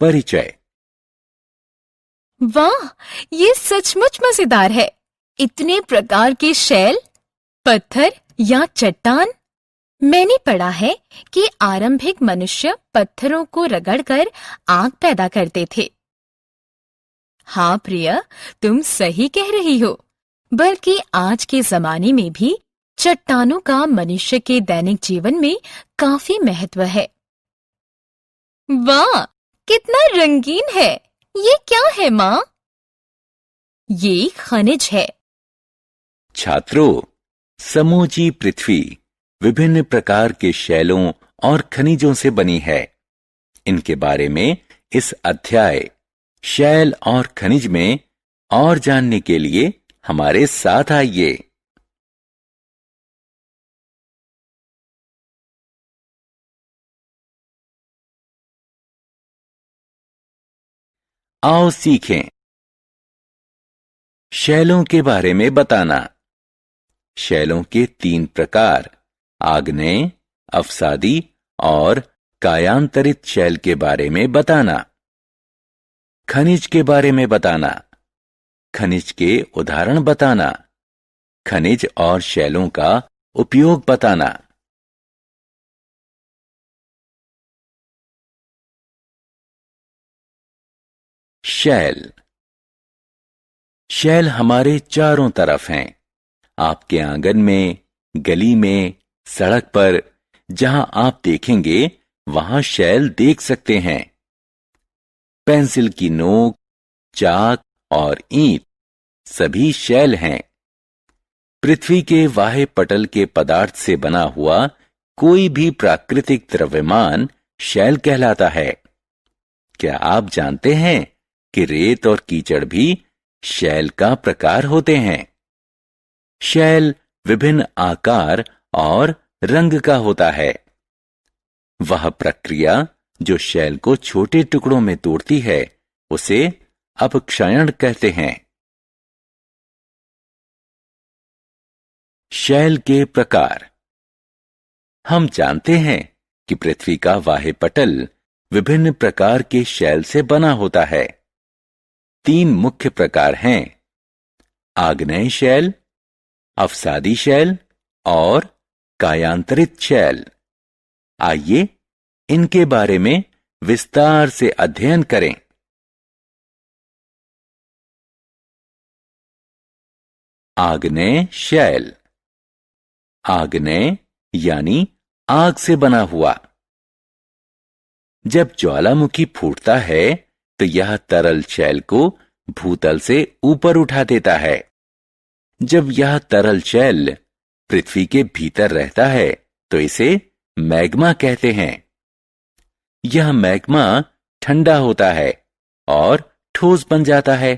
परिचय। वाह, ये सचमुच मजेदार है। इतने प्रकार के शैल, पत्थर या चट्टान। मैंने पढ़ा है कि आरंभिक मनुष्य पत्थरों को रगड़कर आग पैदा करते थे। हाँ प्रिया, तुम सही कह रही हो। बल्कि आज के जमाने में भी चट्टानों का मनुष्य के दैनिक जीवन में काफी महत्व है। वाह, कितना रंगीन है। ये क्या है माँ? ये खनिज है। छात्रों, समूची पृथ्वी विभिन्न प्रकार के शैलों और खनिजों से बनी है। इनके बारे में इस अध्याय शैल और खनिज में और जानने के लिए हमारे साथ आइए। आओ सीखें। शैलों के बारे में बताना। शैलों के 3 प्रकार, आग्नेय, अवसादी और कायांतरित शैल के बारे में बताना। खनिज के बारे में बताना। खनिज के उदाहरण बताना। खनिज और शैलों का उपयोग बताना। शैल। शैल हमारे चारों तरफ हैं। आपके आंगन में, गली में, सड़क पर, जहां आप देखेंगे वहां शैल देख सकते हैं। पेंसिल की नोक, चाक और ईंट सभी शैल हैं। पृथ्वी के वाह्य पटल के पदार्थ से बना हुआ कोई भी प्राकृतिक द्रव्यमान शैल कहलाता है। क्या आप जानते हैं कि रेत और कीचड़ भी शैल का प्रकार होते हैं? शैल विभिन्न आकार और रंग का होता है। वह प्रक्रिया जो शैल को छोटे टुकड़ों में तोड़ती है उसे अपक्षयण कहते हैं। शैल के प्रकार। हम जानते हैं कि पृथ्वी का वाह्य पटल विभिन्न प्रकार के शैल से बना होता है। 3 मुख्य प्रकार हैं, आग्नेय शैल, अवसादी शैल और कायांतरित शैल। आइए इनके बारे में विस्तार से अध्ययन करें। आग्नेय शैल। आग्नेय यानी आग से बना हुआ। जब ज्वालामुखी फूटता है तो यह तरल शैल को भूतल से ऊपर उठा देता है। जब यह तरल शैल पृथ्वी के भीतर रहता है तो इसे मैग्मा कहते हैं। यह मैग्मा ठंडा होता है और ठोस बन जाता है।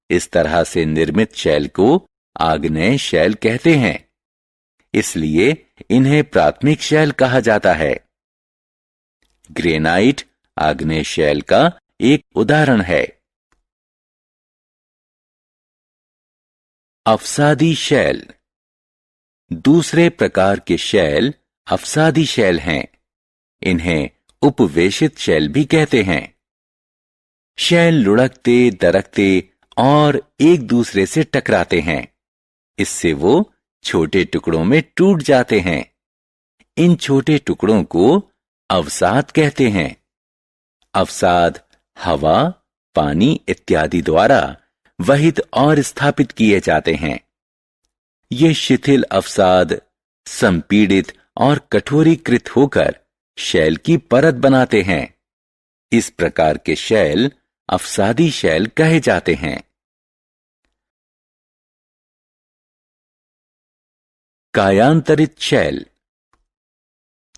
इस तरह से निर्मित शैल को आग्नेय शैल कहते हैं। इसलिए इन्हें प्राथमिक शैल कहा जाता है। ग्रेनाइट आग्नेय शैल का एक उदाहरण है। अवसादी शैल। दूसरे प्रकार के शैल अवसादी शैल हैं। इन्हें उपवेशित शैल भी कहते हैं। शैल लुढ़कते, दरकते और एक दूसरे से टकराते हैं। इससे वो छोटे टुकड़ों में टूट जाते हैं। इन छोटे टुकड़ों को अवसाद कहते हैं। अवसाद हवा, पानी इत्यादि द्वारा वहित और स्थापित किए जाते हैं। ये शिथिल अवसाद संपीड़ित और कठोरीकृत होकर शैल की परत बनाते हैं। इस प्रकार के शैल अवसादी शैल कहे जाते हैं। कायांतरित शैल।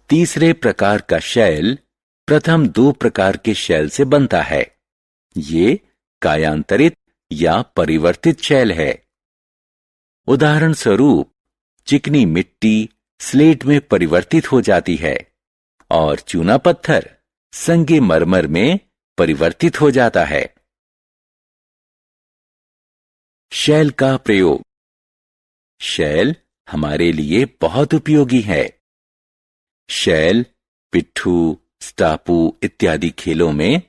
तीसरे प्रकार का शैल प्रथम 2 प्रकार के शैल से बनता है। ये कायांतरित या परिवर्तित शैल है। उदाहरण स्वरूप चिकनी मिट्टी स्लेट में परिवर्तित हो जाती है और चूना पत्थर संगमरमर में परिवर्तित हो जाता है। शैल का प्रयोग। शैल हमारे लिए बहुत उपयोगी है। शैल पिट्ठू, स्टापू इत्यादि खेलों में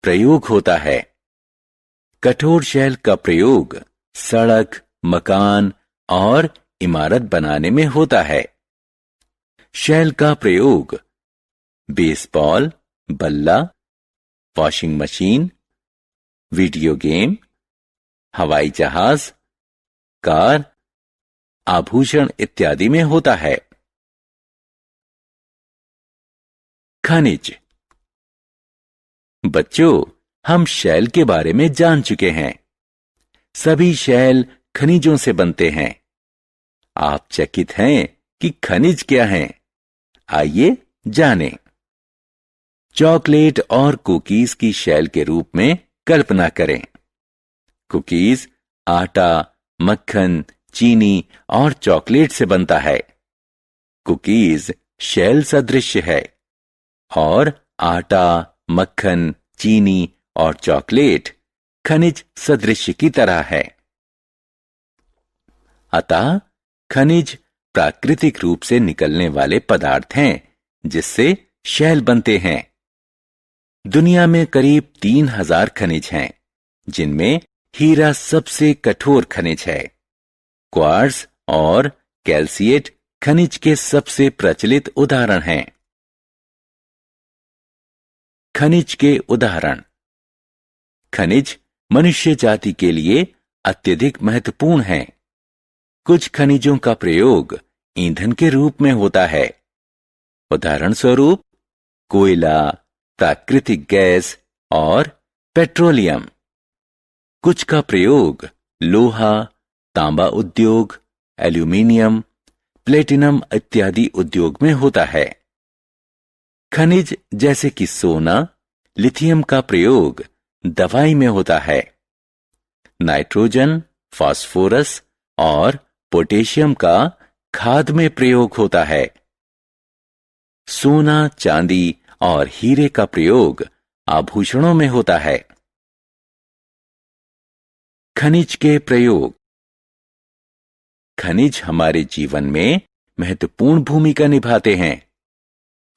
प्रयोग होता है। कठोर शैल का प्रयोग सड़क, मकान और इमारत बनाने में होता है। शैल का प्रयोग बेसबॉल, बल्ला, वॉशिंग मशीन, वीडियो गेम, हवाई जहाज, कार, आभूषण इत्यादि में होता है। खनिज। बच्चों, हम शैल के बारे में जान चुके हैं। सभी शैल खनिजों से बनते हैं। आप चकित हैं कि खनिज क्या हैं? आइए जानें। चॉकलेट और कुकीज की शैल के रूप में कल्पना करें। कुकीज आटा, मक्खन, चीनी और चॉकलेट से बनता है। कुकीज शैल सदृश है और आटा, मक्खन, चीनी और चॉकलेट खनिज सदृश की तरह है। अतः खनिज प्राकृतिक रूप से निकलने वाले पदार्थ हैं जिससे शैल बनते हैं। दुनिया में करीब 3000 खनिज हैं, जिनमें हीरा सबसे कठोर खनिज है। क्वार्ट्ज और कैल्सिएट खनिज के सबसे प्रचलित उदाहरण हैं। खनिज के उदाहरण। खनिज मनुष्य जाति के लिए अत्यधिक महत्वपूर्ण हैं। कुछ खनिजों का प्रयोग ईंधन के रूप में होता है। उदाहरण स्वरूप कोयला, प्राकृतिक गैस और पेट्रोलियम। कुछ का प्रयोग लोहा, तांबा उद्योग, एल्यूमीनियम, प्लेटिनम इत्यादि उद्योग में होता है। खनिज जैसे कि सोना, लिथियम का प्रयोग दवाई में होता है। नाइट्रोजन, फास्फोरस और पोटेशियम का खाद में प्रयोग होता है। सोना, चांदी और हीरे का प्रयोग आभूषणों में होता है। खनिज के प्रयोग। खनिज हमारे जीवन में महत्वपूर्ण भूमिका निभाते हैं।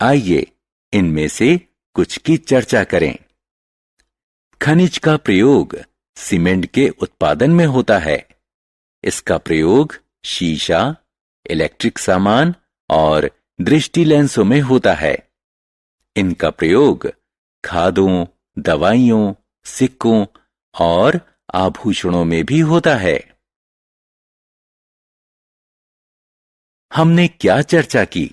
आइए इनमें से कुछ की चर्चा करें। खनिज का प्रयोग सीमेंट के उत्पादन में होता है। इसका प्रयोग शीशा, इलेक्ट्रिक सामान और दृष्टि लेंसों में होता है। इनका प्रयोग खादों, दवाइयों, सिक्कों और आभूषणों में भी होता है। हमने क्या चर्चा की?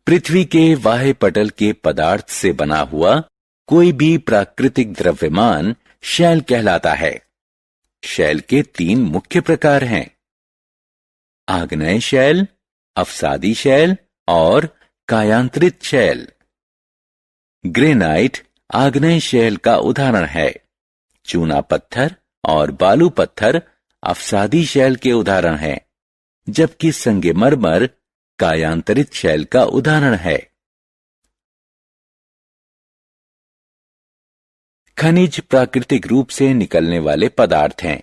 पृथ्वी के वाह्य पटल के पदार्थ से बना हुआ कोई भी प्राकृतिक द्रव्यमान शैल कहलाता है। शैल के 3 मुख्य प्रकार हैं: आग्नेय शैल, अवसादी शैल और कायांतरित शैल। ग्रेनाइट आग्नेय शैल का उदाहरण है। चूना पत्थर और बालू पत्थर अवसादी शैल के उदाहरण हैं, जबकि संगमरमर कायांतरित शैल का उदाहरण है। खनिज प्राकृतिक रूप से निकलने वाले पदार्थ हैं,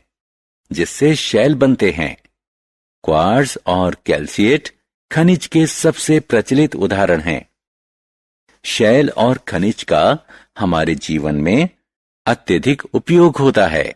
जिससे शैल बनते हैं। क्वार्ट्ज और कैल्सिएट खनिज के सबसे प्रचलित उदाहरण हैं। शैल और खनिज का हमारे जीवन में अत्यधिक उपयोग होता है।